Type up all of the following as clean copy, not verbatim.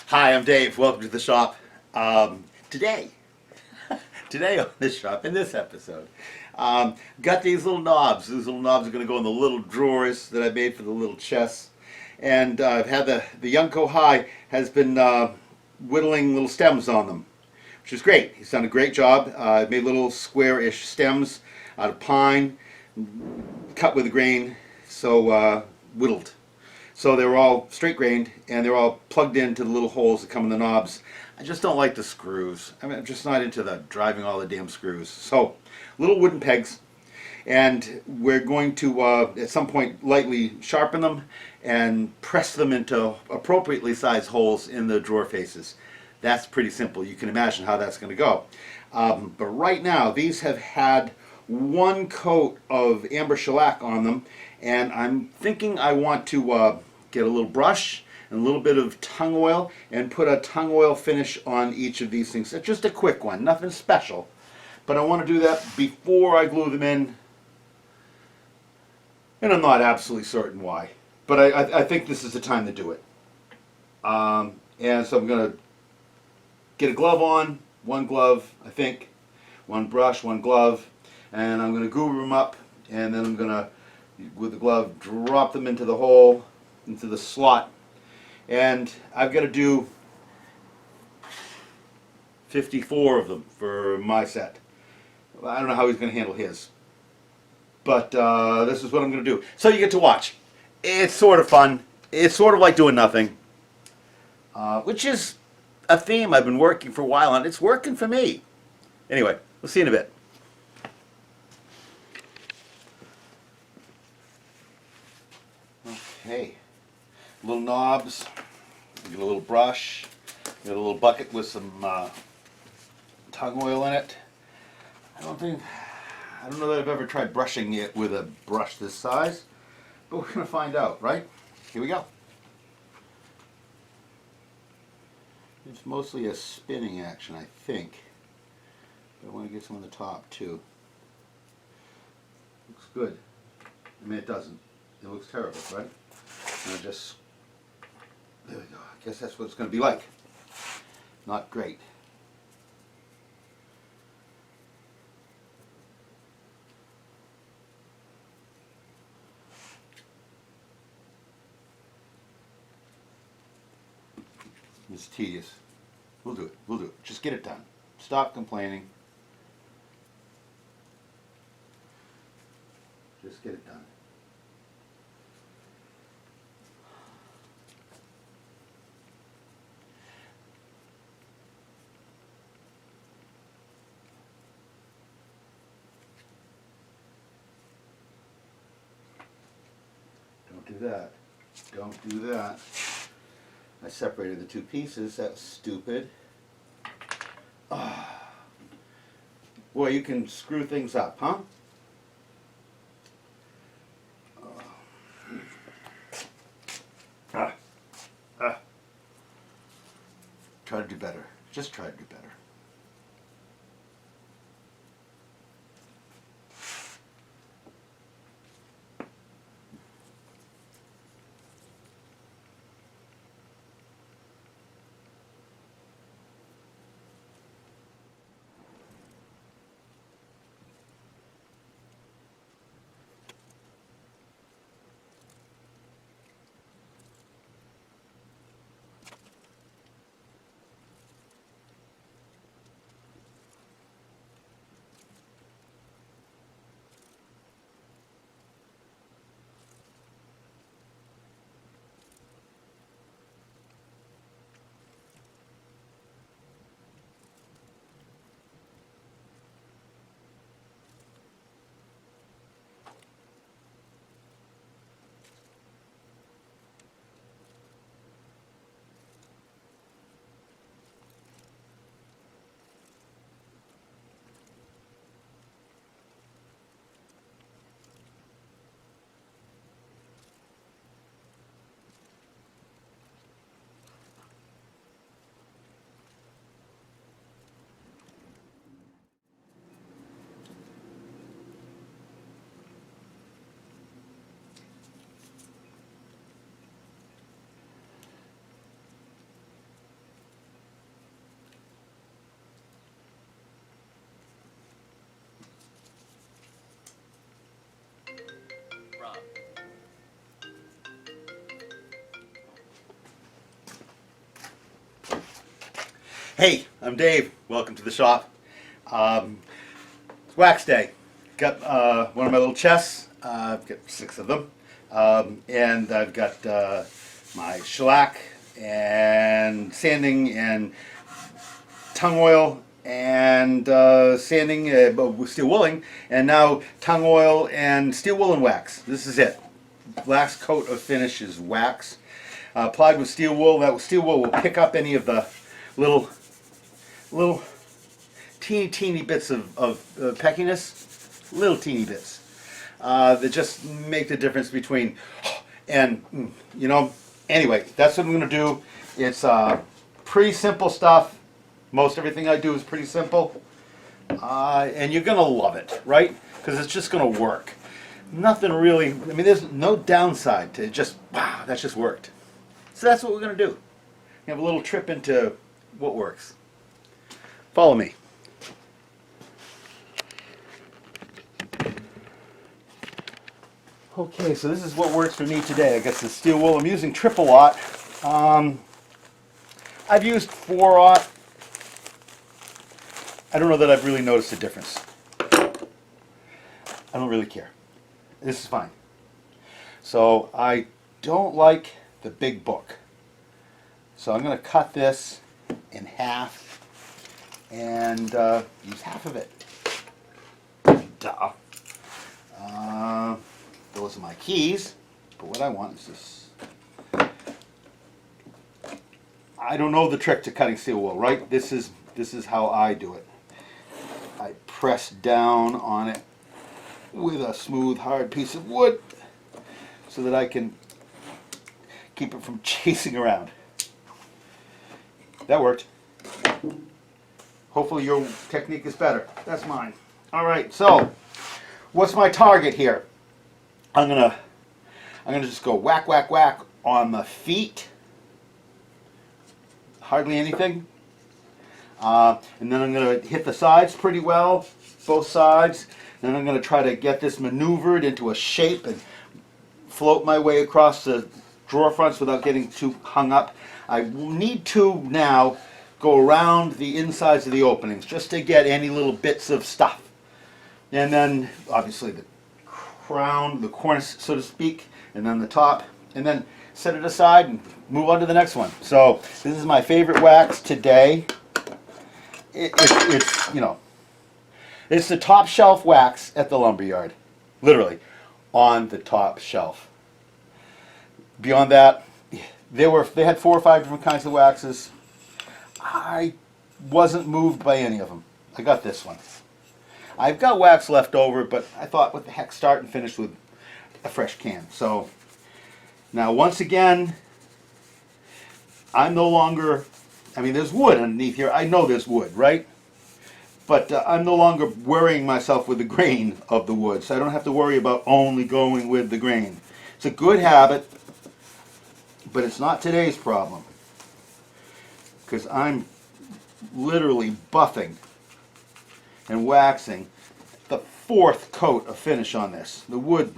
Hi, I'm Dave. Welcome to the shop. Today, today on this shop, in this episode, got these little knobs. These little knobs are going to go in the little drawers that I made for the little chests. And I've had the young Kohai has been whittling little stems on them, which is great. He's done a great job. Made little square-ish stems out of pine, cut with a grain, so whittled. So they were all straight grained and they're all plugged into the little holes that come in the knobs. I just don't like the screws. I mean, I'm just not into the driving all the damn screws. So little wooden pegs, and we're going to at some point lightly sharpen them and press them into appropriately sized holes in the drawer faces. That's pretty simple. You can imagine how that's going to go. But right now these have had one coat of amber shellac on them, and I'm thinking I want to get a little brush and a little bit of tung oil and put a tung oil finish on each of these things. It's just a quick one, nothing special. But I want to do that before I glue them in, and I'm not absolutely certain why. But I think this is the time to do it. And so I'm going to get a glove on, one glove, I think, one brush, one glove, and I'm going to goober them up, and then I'm going to, with the glove, drop them into the hole, into the slot. And I've got to do 54 of them for my set. I don't know how he's going to handle his, but this is what I'm going to do. So you get to watch. It's sort of fun. It's sort of like doing nothing, which is a theme I've been working for a while on. It's working for me. Anyway, we'll see you in a bit. Okay, little knobs, get a little brush, get a little bucket with some tung oil in it. I don't know that I've ever tried brushing it with a brush this size, but we're going to find out, right? Here we go. It's mostly a spinning action, I think. But I want to get some on the top too. Looks good. I mean, it doesn't. It looks terrible, right? And there we go. I guess that's what it's going to be like. Not great. It's tedious. We'll do it. We'll do it. Just get it done. Stop complaining. Just get it done. Don't do that. Don't do that. I separated the two pieces. That was stupid. Oh. Boy, you can screw things up, huh? Try to do better. Just try to do better. Hey, I'm Dave. Welcome to the shop. It's wax day. Got one of my little chests. I've got 6 of them. And I've got my shellac and sanding and tung oil and sanding with steel wooling, and now tung oil and steel woolen wax. This is it. Last coat of finish is wax. Applied with steel wool. That steel wool will pick up any of the little teeny bits of peckiness, little teeny bits that just make the difference between and anyway, that's what I'm going to do. It's pretty simple stuff. Most everything I do is pretty simple, and you're going to love it, right? Because it's just going to work. Nothing really, I mean, there's no downside to it. Just, wow, that just worked. So that's what we're going to do. We have a little trip into what works. Follow me. Okay, so this is what works for me today. I guess the steel wool. I'm using triple aught. I've used 4-aught. I don't know that I've really noticed a difference. I don't really care. This is fine. So I don't like the big book. So I'm going to cut this in half and use half of it. Duh. Those are my keys. But what I want is this. I don't know the trick to cutting steel wool, right? This is how I do it. I press down on it with a smooth, hard piece of wood so that I can keep it from chasing around. That worked. Hopefully your technique is better. That's mine. All right, so what's my target here? I'm gonna just go whack, whack, whack on the feet. Hardly anything. And then I'm going to hit the sides pretty well, both sides. Then I'm going to try to get this maneuvered into a shape and float my way across the drawer fronts without getting too hung up. I need to now go around the insides of the openings just to get any little bits of stuff. And then obviously the crown, the cornice, so to speak, and then the top, and then set it aside and move on to the next one. So this is my favorite wax today. It's you know, it's the top shelf wax at the lumberyard, literally on the top shelf. Beyond that, they had 4 or 5 different kinds of waxes. I wasn't moved by any of them. I got this one. I've got wax left over, but I thought, what the heck, start and finish with a fresh can. So now, once again, I'm no longer, I mean, there's wood underneath here. I know there's wood, right? But I'm no longer worrying myself with the grain of the wood, so I don't have to worry about only going with the grain. It's a good habit, but it's not today's problem, because I'm literally buffing and waxing the 4th coat of finish on this. The wood,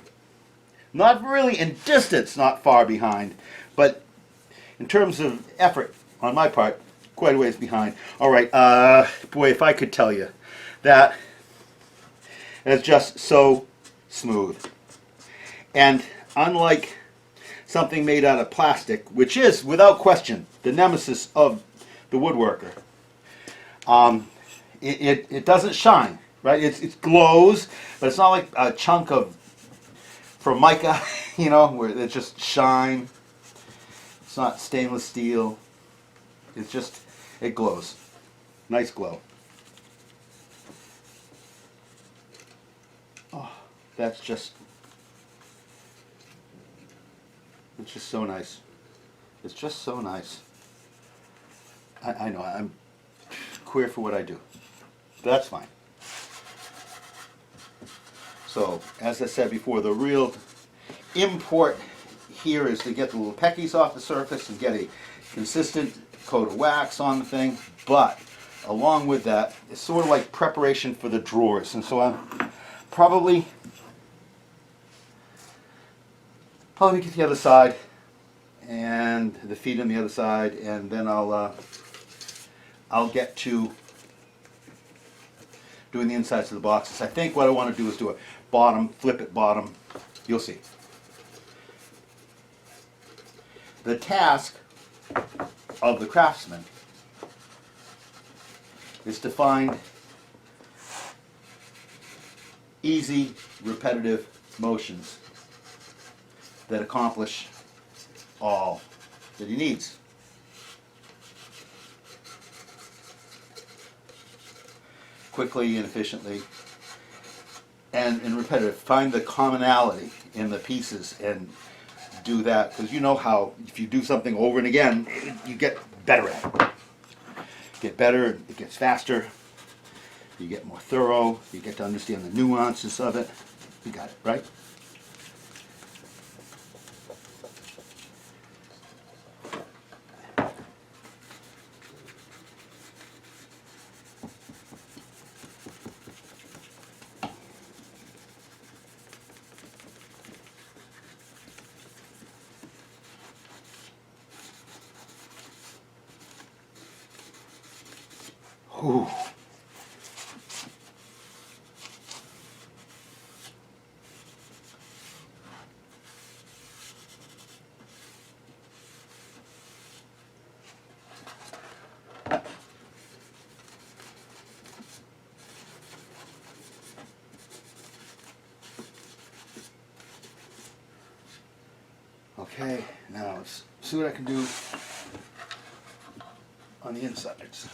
not really in distance, not far behind, but in terms of effort on my part, quite a ways behind. All right, boy, if I could tell you that it's just so smooth. And unlike something made out of plastic, which is, without question, the nemesis of the woodworker, it doesn't shine, right? It glows, but it's not like a chunk of Formica, you know, where it just shine. It's not stainless steel. It's just, it glows. Nice glow. Oh, that's just, it's just so nice. It's just so nice. I know, I'm queer for what I do. That's fine. So, as I said before, the real import here is to get the little peckies off the surface and get a consistent coat of wax on the thing, but along with that, it's sort of like preparation for the drawers. And so I'm probably get the other side and the feet on the other side, and then I'll I'll get to doing the insides of the boxes. I think what I want to do is do a bottom, flip it bottom. You'll see. The task of the craftsman is to find easy, repetitive motions that accomplish all that he needs. Quickly and efficiently and repetitive. Find the commonality in the pieces and do that, because you know how if you do something over and again, you get better at it. Get better, it gets faster, you get more thorough, you get to understand the nuances of it. You got it, right? Whew. Okay, now let's see what I can do on the insides.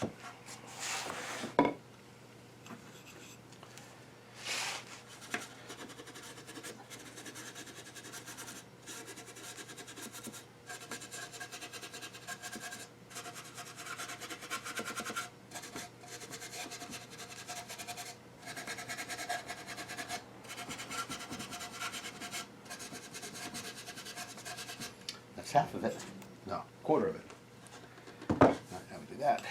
That's half of it. No, quarter of it. All right, now we do that.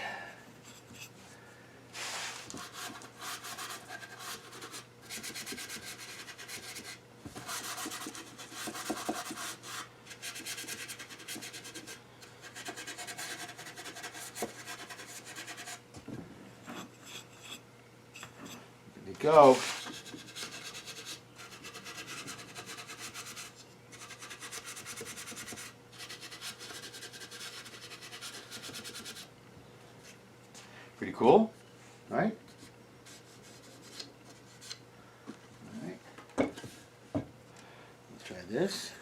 There we go. Pretty cool, right? All right. Let's try this.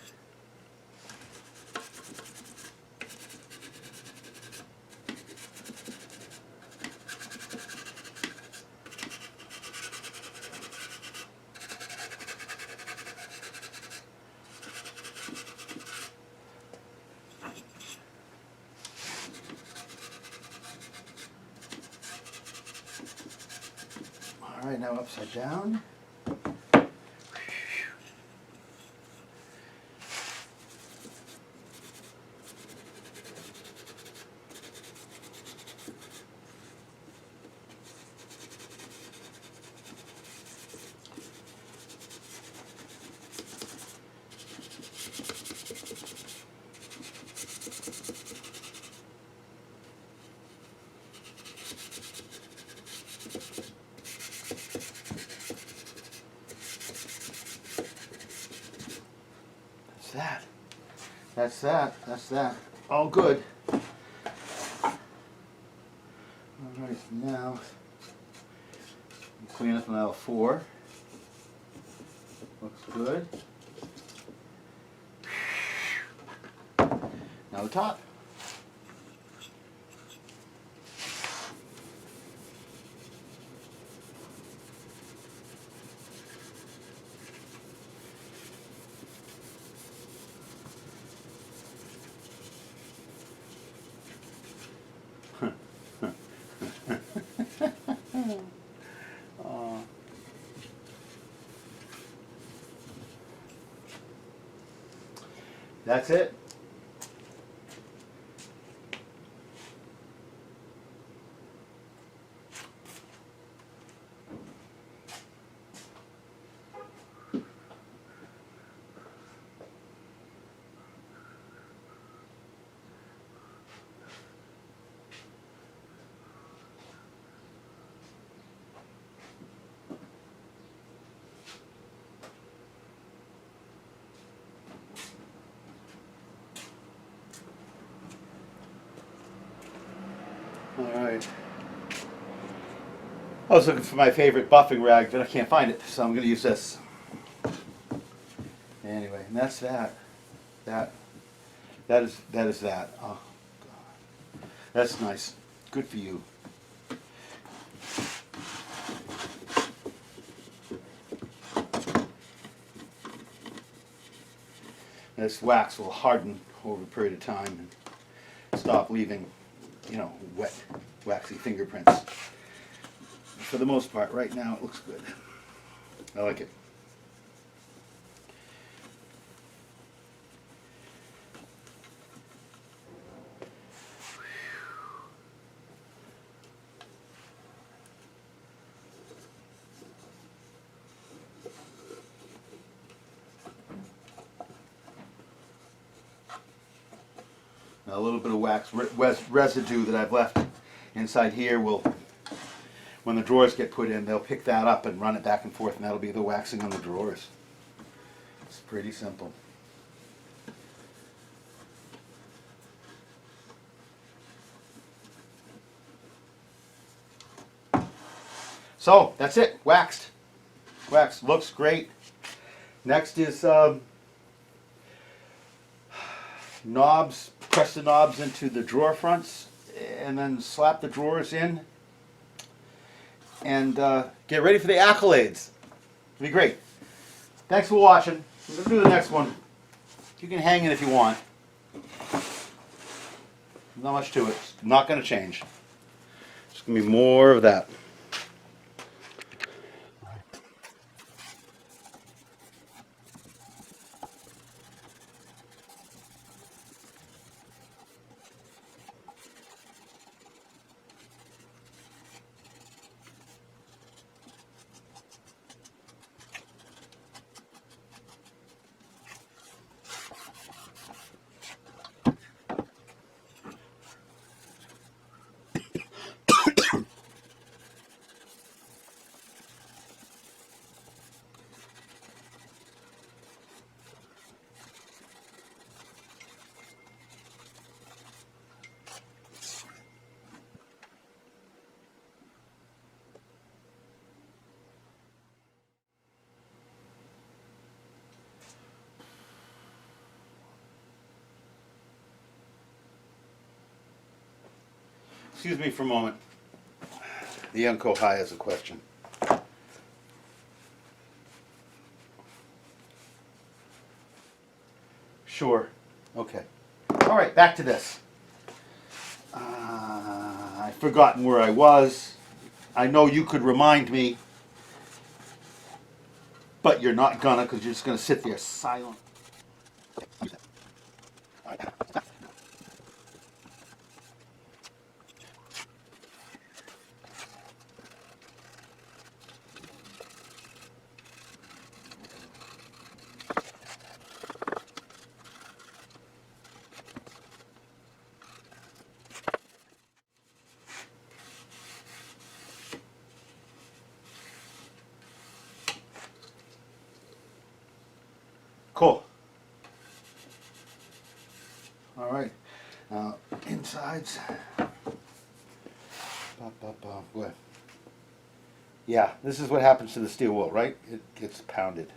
All right, now upside down. That. That's that. That's that. All good. All right, now clean up aisle 4. Looks good. Now the top. That's it. Alright. I was looking for my favorite buffing rag, but I can't find it, so I'm going to use this. Anyway, and that's that. That is that. Oh, God. That's nice. Good for you. This wax will harden over a period of time and stop leaving, wet, waxy fingerprints. For the most part, right now it looks good. I like it. Now, a little bit of wax residue that I've left inside here will, when the drawers get put in, they'll pick that up and run it back and forth, and that'll be the waxing on the drawers. It's pretty simple. So, that's it. Waxed. Waxed. Looks great. Next is knobs. Press the knobs into the drawer fronts and then slap the drawers in. And get ready for the accolades. It'll be great. Thanks for watching. We're going to do the next one. You can hang it if you want. Not much to it. It's not going to change. It's going to be more of that. Excuse me for a moment. The young Kohai has a question. Sure. Okay. All right, back to this. I've forgotten where I was. I know you could remind me, but you're not gonna, because you're just gonna sit there silent. Cool. All right. Now, insides. Good. Yeah, this is what happens to the steel wool, right? It gets pounded.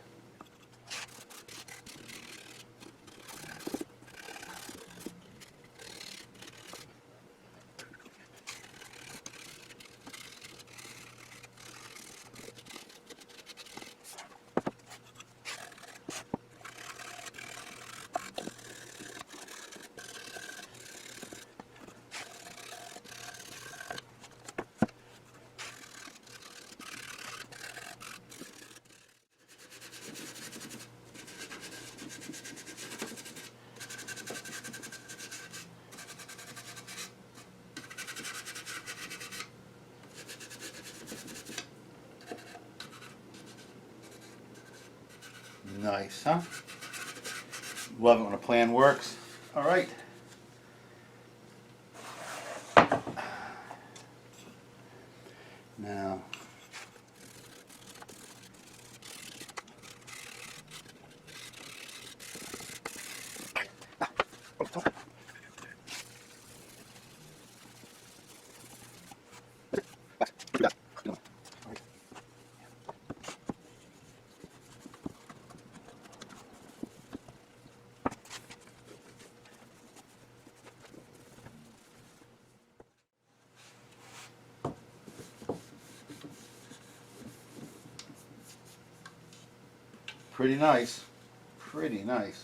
Nice, huh? Love it when a plan works. All right. Now, Pretty nice. Pretty nice.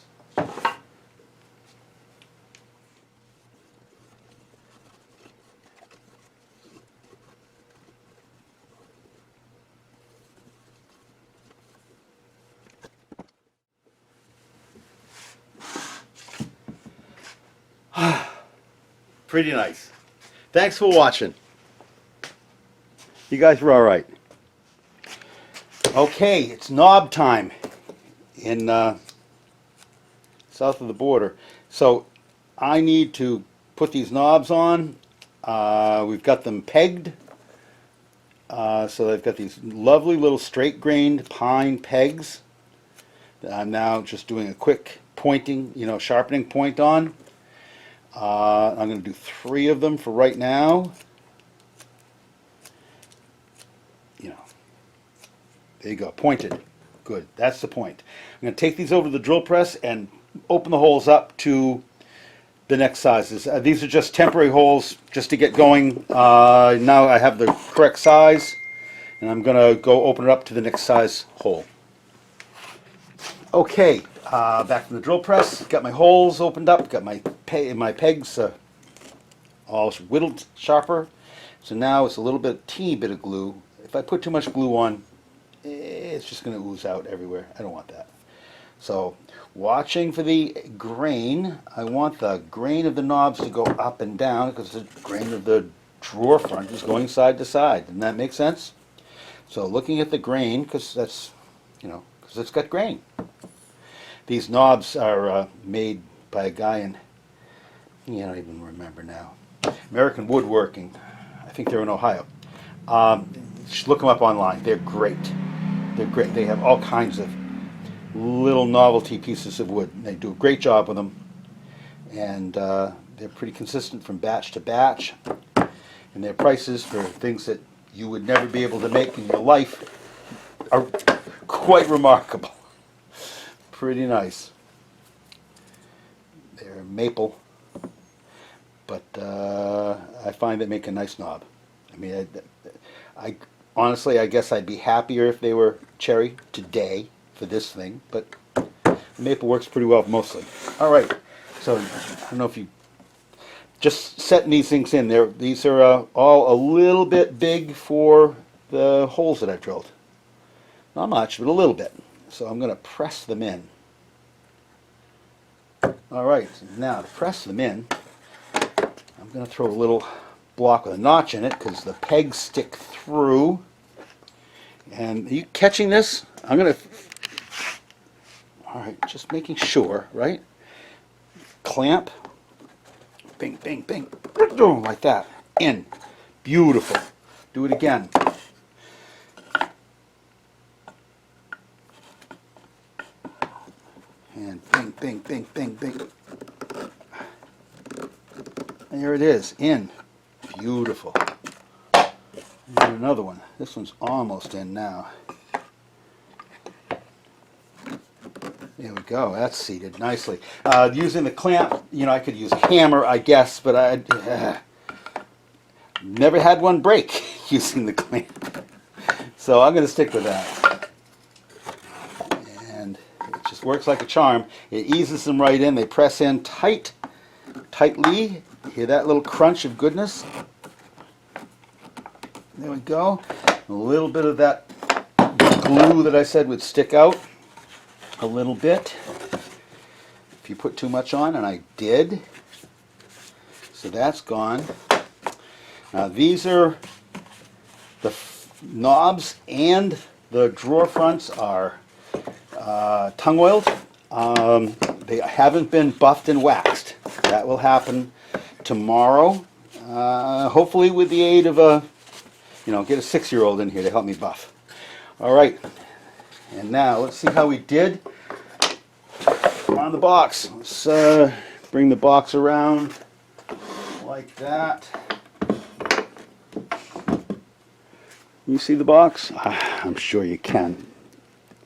Pretty nice. Thanks for watching. You guys were all right. Okay, it's knob time in south of the border. So I need to put these knobs on. We've got them pegged. So they've got these lovely little straight grained pine pegs that I'm now just doing a quick pointing, sharpening point on. I'm going to do 3 of them for right now. There you go, pointed. Good, that's the point. I'm going to take these over to the drill press and open the holes up to the next sizes. These are just temporary holes just to get going. Now I have the correct size, and I'm going to go open it up to the next size hole. Okay, back to the drill press. Got my holes opened up, got my pegs all whittled sharper. So now it's a little bit, teeny bit of glue. If I put too much glue on, it's just going to ooze out everywhere. I don't want that. So watching for the grain. I want the grain of the knobs to go up and down because the grain of the drawer front is going side to side. Doesn't that make sense? So looking at the grain, because that's, because it's got grain. These knobs are made by a guy in, I don't even remember now, American Woodworking. I think they're in Ohio. Just look them up online. They're great. They're great. They have all kinds of little novelty pieces of wood. They do a great job with them, and they're pretty consistent from batch to batch. And their prices for things that you would never be able to make in your life are quite remarkable. Pretty nice. They're maple, but I find they make a nice knob. I mean, I honestly, I guess I'd be happier if they were cherry today for this thing, but maple works pretty well mostly. All right, so I don't know if you just setting these things in there. These are all a little bit big for the holes that I've drilled. Not much, but a little bit. So I'm going to press them in. All right, now to press them in, I'm going to throw a little block with a notch in it because the pegs stick through. And are you catching this? I'm going to, all right, just making sure, right? Clamp, bing, bing, bing, like that, in. Beautiful. Do it again. And bing, bing, bing, bing, bing. There it is, in. Beautiful. And another one. This one's almost in now. There we go. That's seated nicely. Using the clamp, I could use a hammer, I guess, but I never had one break using the clamp. So I'm going to stick with that. And it just works like a charm. It eases them right in. They press in tightly. Hear that little crunch of goodness? There we go. A little bit of that glue that I said would stick out a little bit if you put too much on, and I did. So that's gone. Now these are the knobs, and the drawer fronts are tung oiled. They haven't been buffed and waxed. That will happen tomorrow, hopefully with the aid of get a 6-year-old in here to help me buff. All right, and now let's see how we did on the box. Let's bring the box around like that. You see the box? I'm sure you can.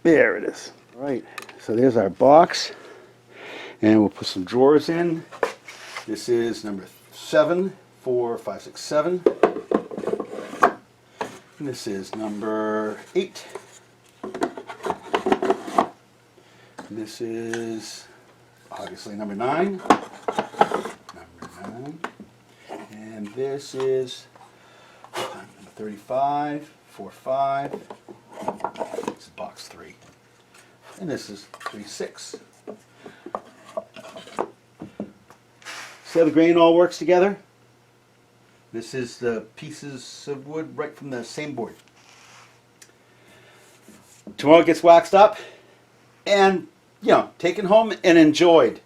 There it is. All right, so there's our box, and we'll put some drawers in. This is number 7, 4, 5, 6, 7. And this is number 8. This is obviously number 9. Number 9. And this is number 35, 4-5. This is box 3. And this is 3-6. See how the grain all works together? This is the pieces of wood right from the same board. Tomorrow it gets waxed up and, taken home and enjoyed.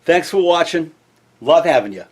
Thanks for watching. Love having you.